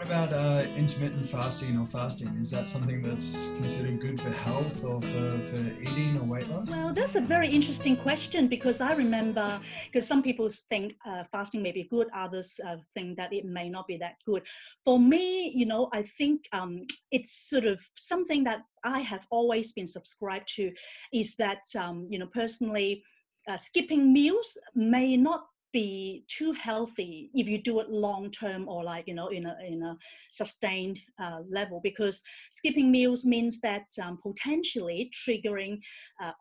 what about intermittent fasting or fasting? Is that something that's considered good for health or for eating or weight loss? Well, that's a very interesting question because I remember, because some people think fasting may be good, others think that it may not be that good. For me, I think it's sort of something that I have always been subscribed to is that, personally, skipping meals may not be too healthy if you do it long term or like in a sustained level, because skipping meals means that potentially triggering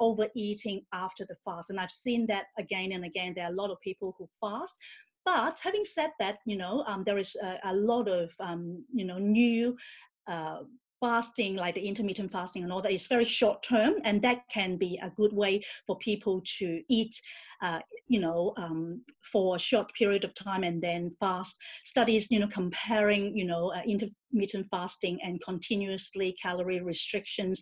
overeating after the fast. And I've seen that again and again. There are a lot of people who fast. But having said that, there is a lot of, new uh, fasting, like the intermittent fasting and all that is very short term. And that can be a good way for people to eat uh, for a short period of time and then fast. Studies, comparing, intermittent fasting and continuously calorie restrictions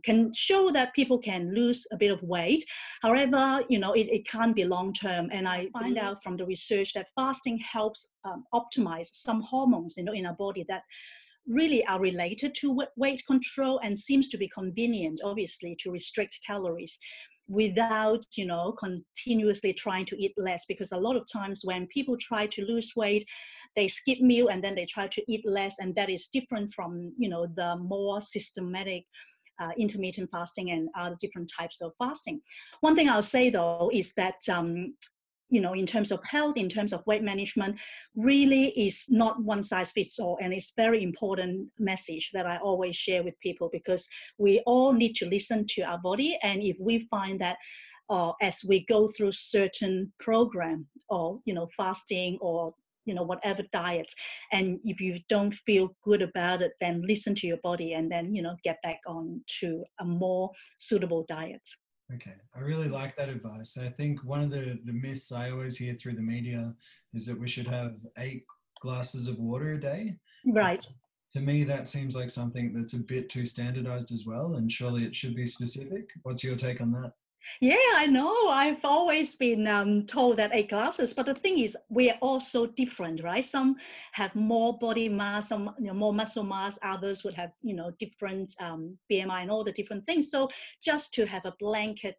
can show that people can lose a bit of weight. However, it can't be long term. And I find out from the research that fasting helps optimize some hormones, in our body that really are related to weight control and seems to be convenient, obviously, to restrict calories without, continuously trying to eat less. Because a lot of times when people try to lose weight, they skip meal and then they try to eat less. And that is different from, the more systematic intermittent fasting and other different types of fasting. One thing I'll say though is that in terms of health, in terms of weight management, really is not one size fits all. And it's very important message that I always share with people, because we all need to listen to our body. And if we find that as we go through certain program or, fasting or, whatever diet, and if you don't feel good about it, then listen to your body and then, get back on to a more suitable diet. Okay, I really like that advice. I think one of the myths I always hear through the media is that we should have 8 glasses of water a day. Right. To me, that seems like something that's a bit too standardized as well, and surely it should be specific. What's your take on that? Yeah, I know. I've always been told that 8 glasses, but the thing is, we are all so different, right? Some have more body mass, some more muscle mass. Others would have different BMI and all the different things. So just to have a blanket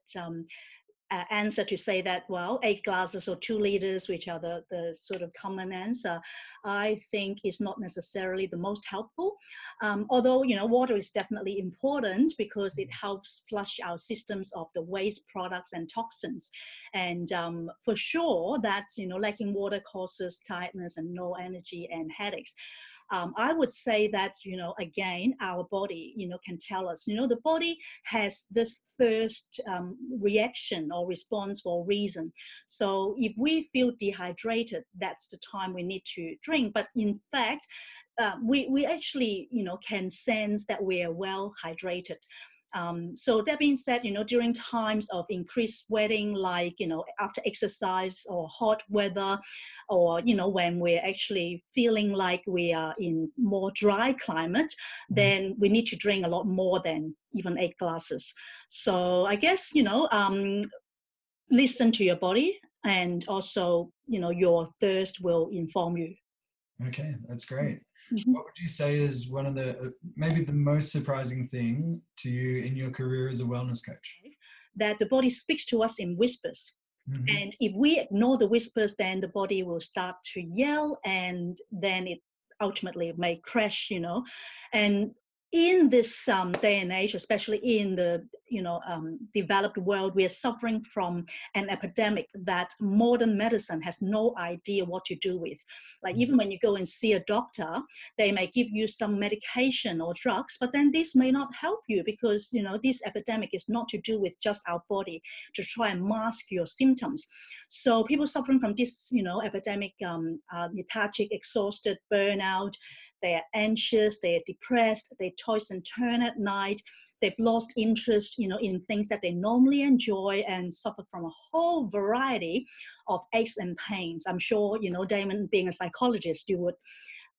answer to say that, well, 8 glasses or 2 liters, which are the sort of common answer, I think is not necessarily the most helpful. Although, water is definitely important because it helps flush our systems of the waste products and toxins. And for sure that, lacking water causes tiredness and low energy and headaches. I would say that, again, our body, can tell us, the body has this thirst reaction or response for a reason. So if we feel dehydrated, that's the time we need to drink. But in fact, we actually, can sense that we are well hydrated. So that being said, during times of increased sweating, like, after exercise or hot weather, or, when we're actually feeling like we are in more dry climate, then we need to drink a lot more than even 8 glasses. So I guess, listen to your body, and also, your thirst will inform you. Okay, that's great. Mm-hmm. What would you say is one of the maybe the most surprising thing to you in your career as a wellness coach? That the body speaks to us in whispers. Mm-hmm. And if we ignore the whispers, then the body will start to yell, and then it ultimately may crash, And in this day and age, especially in the developed world, we are suffering from an epidemic that modern medicine has no idea what to do with. Like, even when you go and see a doctor, they may give you some medication or drugs, but then this may not help you, because this epidemic is not to do with just our body, to try and mask your symptoms. So people suffering from this epidemic are lethargic, exhausted, burnout. They are anxious, they are depressed, they toss and turn at night. They've lost interest, in things that they normally enjoy, and suffer from a whole variety of aches and pains. I'm sure, Damon, being a psychologist, you would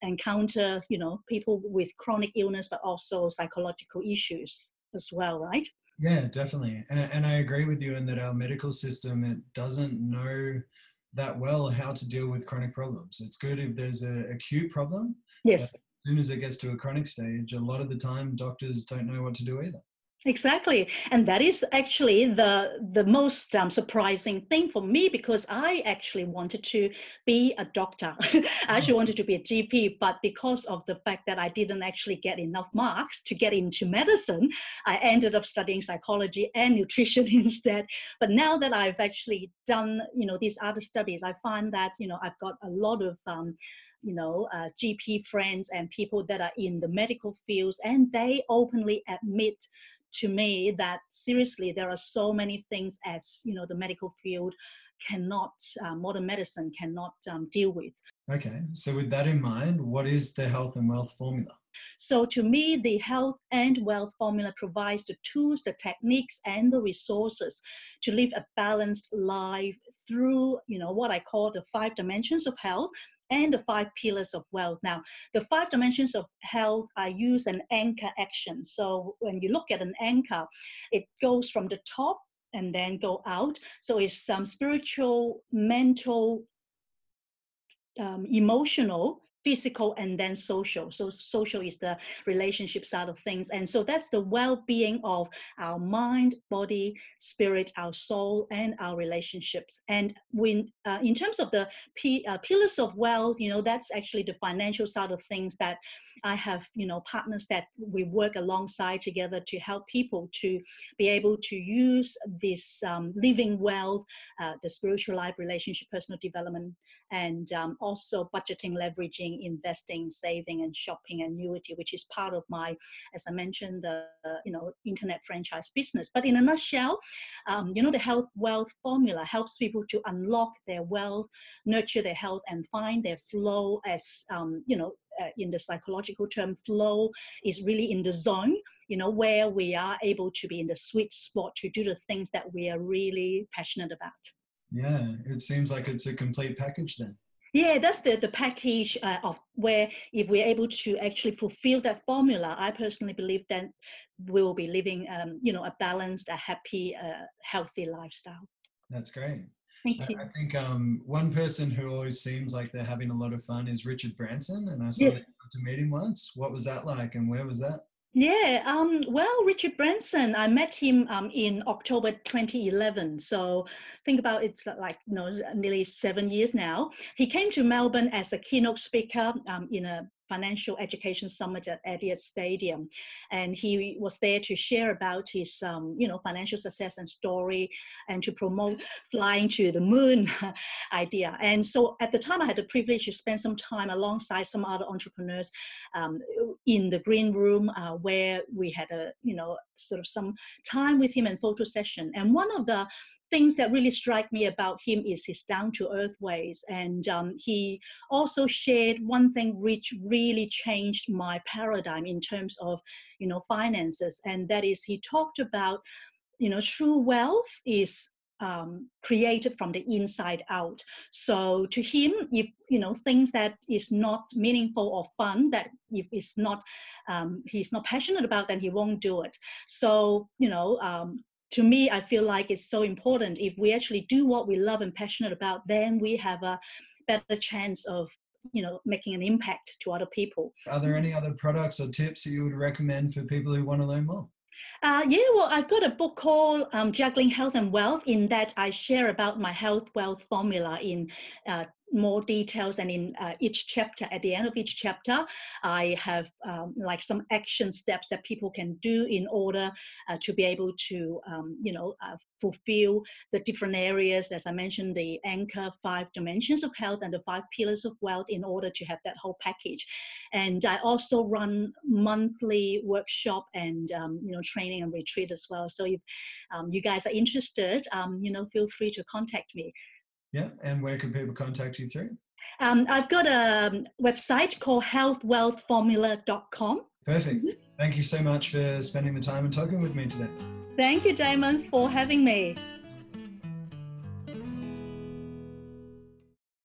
encounter, people with chronic illness, but also psychological issues as well, right? Yeah, definitely. And I agree with you in that our medical system, it doesn't know that well how to deal with chronic problems. It's good if there's an acute problem, but Yes. as soon as it gets to a chronic stage, a lot of the time doctors don't know what to do either. Exactly, and that is actually the most surprising thing for me, because I actually wanted to be a doctor. I Oh, actually wanted to be a GP, but because of the fact that I didn't actually get enough marks to get into medicine, I ended up studying psychology and nutrition instead. But now that I've actually done, these other studies, I find that, I've got a lot of GP friends and people that are in the medical fields, and they openly admit to me that seriously there are so many things, as the medical field cannot, modern medicine cannot deal with. okay. So with that in mind, what is the health and wealth formula? So to me, the health and wealth formula provides the tools, the techniques, and the resources to live a balanced life through, what I call the 5 dimensions of health and the 5 pillars of wealth. Now, the 5 dimensions of health, I use an anchor action. So when you look at an anchor, it goes from the top and then go out. So it's some spiritual, mental, emotional, physical, and then social. So social is the relationship side of things, and so that's the well-being of our mind, body, spirit, our soul, and our relationships. And when in terms of the pillars of wealth, that's actually the financial side of things that I have, partners that we work alongside together to help people to be able to use this living wealth, the spiritual life, relationship, personal development, and also budgeting, leveraging, investing, saving, and shopping annuity, which is part of my, as I mentioned, the internet franchise business. But in a nutshell, the health wealth formula helps people to unlock their wealth, nurture their health, and find their flow. As in the psychological term, flow is really in the zone, where we are able to be in the sweet spot to do the things that we are really passionate about. Yeah, it seems like it's a complete package then. Yeah, that's the package of where, if we're able to actually fulfill that formula, I personally believe that we'll be living, a balanced, a happy, healthy lifestyle. That's great. Thank I you. think one person who always seems like they're having a lot of fun is Richard Branson, and I saw that Yes. you got to meet him once. What was that like, and where was that? Yeah, well, Richard Branson, I met him in October 2011. So think about it's like, nearly 7 years now. He came to Melbourne as a keynote speaker in a financial education summit at Etihad Stadium. And he was there to share about his, financial success and story, and to promote flying to the moon idea. And so at the time, I had the privilege to spend some time alongside some other entrepreneurs um, in the green room, where we had sort of some time with him and photo session. And one of the things that really strike me about him is his down-to-earth ways. And he also shared one thing which really changed my paradigm in terms of, finances. And that is, he talked about, true wealth is created from the inside out. So to him, if things that is not meaningful or fun, that if it's not he's not passionate about, then he won't do it. So to me, I feel like it's so important. If we actually do what we love and passionate about, then we have a better chance of making an impact to other people. Are there any other products or tips that you would recommend for people who want to learn more? Yeah, well, I've got a book called Juggling Health and Wealth. In that, I share about my health wealth formula in more details, and in each chapter, at the end of each chapter, I have like some action steps that people can do in order to be able to fulfill the different areas, as I mentioned, the anchor 5 dimensions of health and the 5 pillars of wealth, in order to have that whole package. And I also run monthly workshop and training and retreat as well. So if you guys are interested, feel free to contact me. Yeah, and where can people contact you through? I've got a website called healthwealthformula.com. Perfect. Thank you so much for spending the time and talking with me today. Thank you, Damon, for having me.